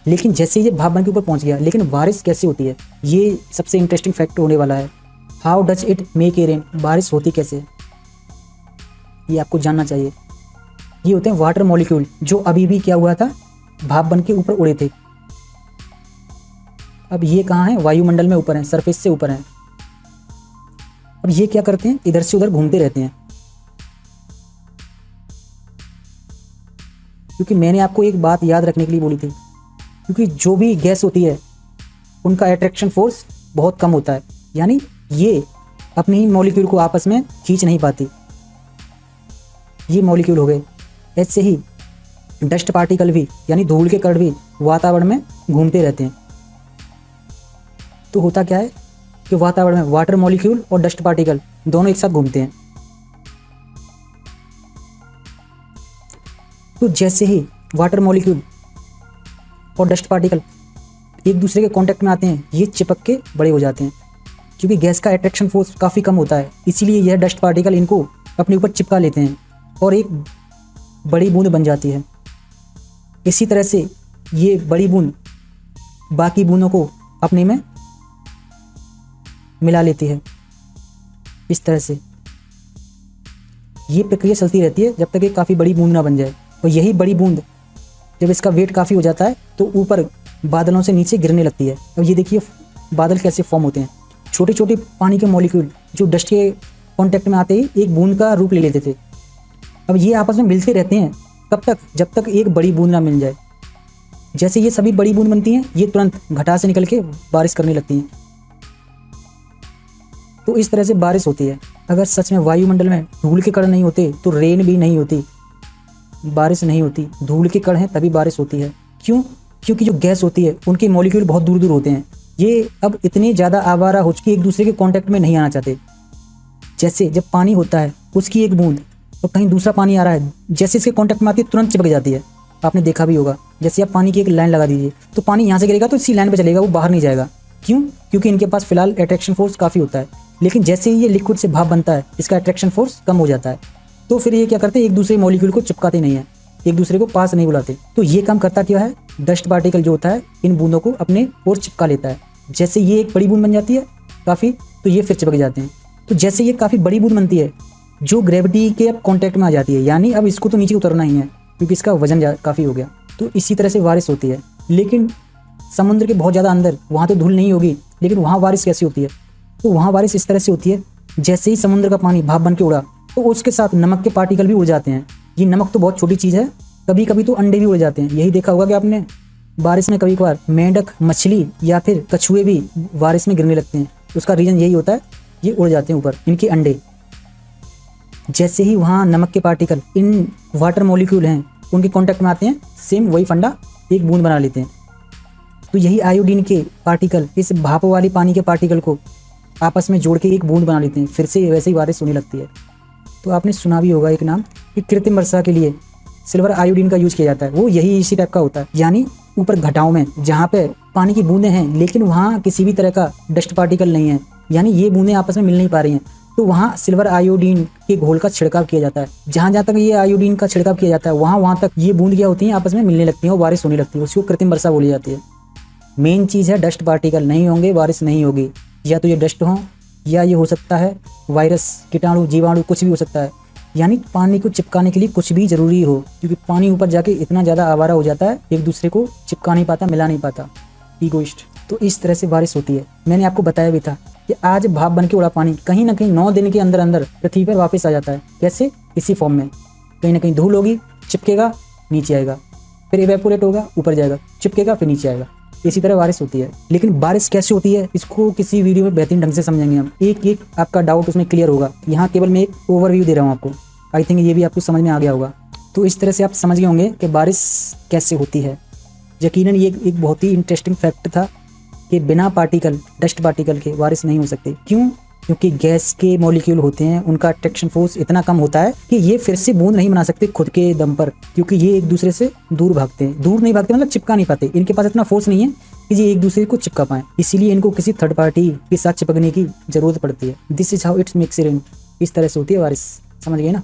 लेकिन जैसे ये भाप बन के ऊपर पहुंच गया, लेकिन बारिश कैसे होती है, ये सबसे इंटरेस्टिंग फैक्ट होने वाला है। How does it make a rain, बारिश होती कैसे, ये आपको जानना चाहिए। ये होते हैं वाटर मॉलिक्यूल, जो अभी भी क्या हुआ था, भाप बन के ऊपर उड़े थे। अब ये कहाँ है, वायुमंडल में ऊपर हैं, सरफेस से ऊपर हैं। अब ये क्या करते हैं, इधर से उधर घूमते रहते हैं। क्योंकि मैंने आपको एक बात याद रखने के लिए बोली थी, क्योंकि जो भी गैस होती है उनका अट्रैक्शन फोर्स बहुत कम होता है, यानी ये अपने ही मॉलिक्यूल को आपस में खींच नहीं पाती। ये मॉलिक्यूल हो गए। ऐसे ही डस्ट पार्टिकल भी, यानी धूल के कण भी वातावरण में घूमते रहते हैं। तो होता क्या है कि वातावरण में वाटर मॉलिक्यूल और डस्ट पार्टिकल दोनों एक साथ घूमते हैं। तो जैसे ही वाटर मॉलिक्यूल और डस्ट पार्टिकल एक दूसरे के कांटेक्ट में आते हैं, ये चिपक के बड़े हो जाते हैं। क्योंकि गैस का अट्रैक्शन फोर्स काफ़ी कम होता है, इसीलिए यह डस्ट पार्टिकल इनको अपने ऊपर चिपका लेते हैं और एक बड़ी बूंद बन जाती है। इसी तरह से ये बड़ी बूंद बाकी बूंदों को अपने में मिला लेती है। इस तरह से ये प्रक्रिया चलती रहती है जब तक ये काफ़ी बड़ी बूंद ना बन जाए। और यही बड़ी बूंद जब इसका वेट काफ़ी हो जाता है तो ऊपर बादलों से नीचे गिरने लगती है। अब ये देखिए बादल कैसे फॉर्म होते हैं। छोटे छोटे पानी के मॉलिक्यूल जो डस्ट के कांटेक्ट में आते ही एक बूंद का रूप ले लेते थे। अब ये आपस में मिलते रहते हैं कब तक, जब तक एक बड़ी बूंद ना मिल जाए। जैसे ये सभी बड़ी बूंद बनती हैं, ये तुरंत घटा से निकल के बारिश करने लगती हैं। तो इस तरह से बारिश होती है। अगर सच में वायुमंडल में धूल के कण नहीं होते तो रेन भी नहीं होती, बारिश नहीं होती। धूल के कण हैं तभी बारिश होती है। क्यों? क्योंकि जो गैस होती है उनके मॉलिक्यूल बहुत दूर दूर होते हैं। ये अब इतने ज़्यादा आवारा हो चुके एक दूसरे के कांटेक्ट में नहीं आना चाहते। जैसे जब पानी होता है उसकी एक बूंद तो कहीं दूसरा पानी आ रहा है, जैसे इसके कांटेक्ट में आती है तुरंत चिपक जाती है। आपने देखा भी होगा, जैसे आप पानी की एक लाइन लगा दीजिए तो पानी यहाँ से गिरेगा तो इसी लाइन पे चलेगा, वो बाहर नहीं जाएगा। क्यों? क्योंकि इनके पास फिलहाल अट्रैक्शन फोर्स काफ़ी होता है। लेकिन जैसे ही ये लिक्विड से भाप बनता है, इसका अट्रैक्शन फोर्स कम हो जाता है। तो फिर ये क्या करते हैं, एक दूसरे मॉलिक्यूल को चिपकाते नहीं है, एक दूसरे को पास नहीं बुलाते। तो ये काम करता क्या है, डस्ट पार्टिकल जो होता है इन बूंदों को अपने ओर चिपका लेता है। जैसे ये एक बड़ी बूंद बन जाती है काफ़ी, तो ये फिर चिपक जाते हैं। तो जैसे ये काफ़ी बड़ी बूंद बनती है जो ग्रेविटी के अब कॉन्टैक्ट में आ जाती है, यानी अब इसको तो नीचे उतरना ही है क्योंकि इसका वजन काफ़ी हो गया। तो इसी तरह से बारिश होती है। लेकिन समुद्र के बहुत ज़्यादा अंदर वहाँ तो धूल नहीं होगी, लेकिन वहाँ बारिश कैसी होती है, तो वहाँ बारिश इस तरह से होती है, जैसे ही समुद्र का पानी भाप बन के उड़ा तो उसके साथ नमक के पार्टिकल भी उड़ जाते हैं। ये नमक तो बहुत छोटी चीज़ है, कभी कभी तो अंडे भी उड़ जाते हैं। यही देखा होगा कि आपने बारिश में कभी कभार मेंढक, मछली या फिर कछुए भी बारिश में गिरने लगते हैं। उसका रीज़न यही होता है, ये उड़ जाते हैं ऊपर, इनके अंडे। जैसे ही वहाँ नमक के पार्टिकल इन वाटर मॉलिक्यूल हैं उनके कांटेक्ट में आते हैं, सेम वही फंडा एक बूंद बना लेते हैं। तो यही आयोडीन के पार्टिकल इस भाप वाली पानी के पार्टिकल को आपस में जोड़ के एक बूंद बना लेते हैं, फिर से वैसे ही बारिश होने लगती है। तो आपने सुना भी होगा एक नाम कि कृत्रिम वर्षा के लिए सिल्वर आयोडीन का यूज़ किया जाता है। वो यही इसी टाइप का होता है, यानी ऊपर घटाओं में जहाँ पे पानी की बूंदें हैं लेकिन वहाँ किसी भी तरह का डस्ट पार्टिकल नहीं है, यानी ये बूंदें आपस में मिल नहीं पा रही हैं, तो वहाँ सिल्वर आयोडीन के घोल का छिड़काव किया जाता है। जहाँ जहाँ तक ये आयोडीन का छिड़काव किया जाता है वहाँ तक ये बूंद क्या होती हैं, आपस में मिलने लगती हैं और बारिश होने लगती है। उसको कृत्रिम वर्षा बोली जाती है। मेन चीज़ है डस्ट पार्टिकल नहीं होंगे बारिश नहीं होगी। या तो ये डस्ट हो या ये हो सकता है वायरस, कीटाणु, जीवाणु, कुछ भी हो सकता है। यानी पानी को चिपकाने के लिए कुछ भी ज़रूरी हो, क्योंकि पानी ऊपर जाके इतना ज़्यादा आवारा हो जाता है, एक दूसरे को चिपका नहीं पाता, मिला नहीं पाता, ईगोइस्ट। तो इस तरह से बारिश होती है। मैंने आपको बताया भी था कि आज भाप बन के उड़ा पानी कहीं ना कहीं 9 दिन के अंदर अंदर पृथ्वी पर वापस आ जाता है। कैसे? इसी फॉर्म में। कहीं ना कहीं धूल होगी, चिपकेगा, नीचे आएगा, फिर इवेपोरेट होगा, ऊपर जाएगा, चिपकेगा, फिर नीचे आएगा। इसी तरह बारिश होती है। लेकिन बारिश कैसे होती है इसको किसी वीडियो में बेहतरीन ढंग से समझेंगे हम। एक एक आपका डाउट उसमें क्लियर होगा। यहाँ केवल मैं एक ओवरव्यू दे रहा हूँ आपको। आई थिंक ये भी आपको समझ में आ गया होगा। तो इस तरह से आप समझ गए होंगे कि बारिश कैसे होती है। यकीनन ये एक बहुत ही इंटरेस्टिंग फैक्ट था कि बिना पार्टिकल, डस्ट पार्टिकल के बारिश नहीं हो सकती। क्यों? क्योंकि गैस के मॉलिक्यूल होते हैं, उनका अट्रैक्शन फोर्स इतना कम होता है कि ये फिर से बूंद नहीं बना सकते खुद के दम पर, क्योंकि ये एक दूसरे से दूर भागते हैं। दूर नहीं भागते मतलब चिपका नहीं पाते। इनके पास इतना फोर्स नहीं है कि ये एक दूसरे को चिपका पाएं, इसीलिए इनको किसी थर्ड पार्टी के साथ चिपकने की जरूरत पड़ती है। This is how it's makes rain. इस तरह से होती है बारिश। समझ गए ना?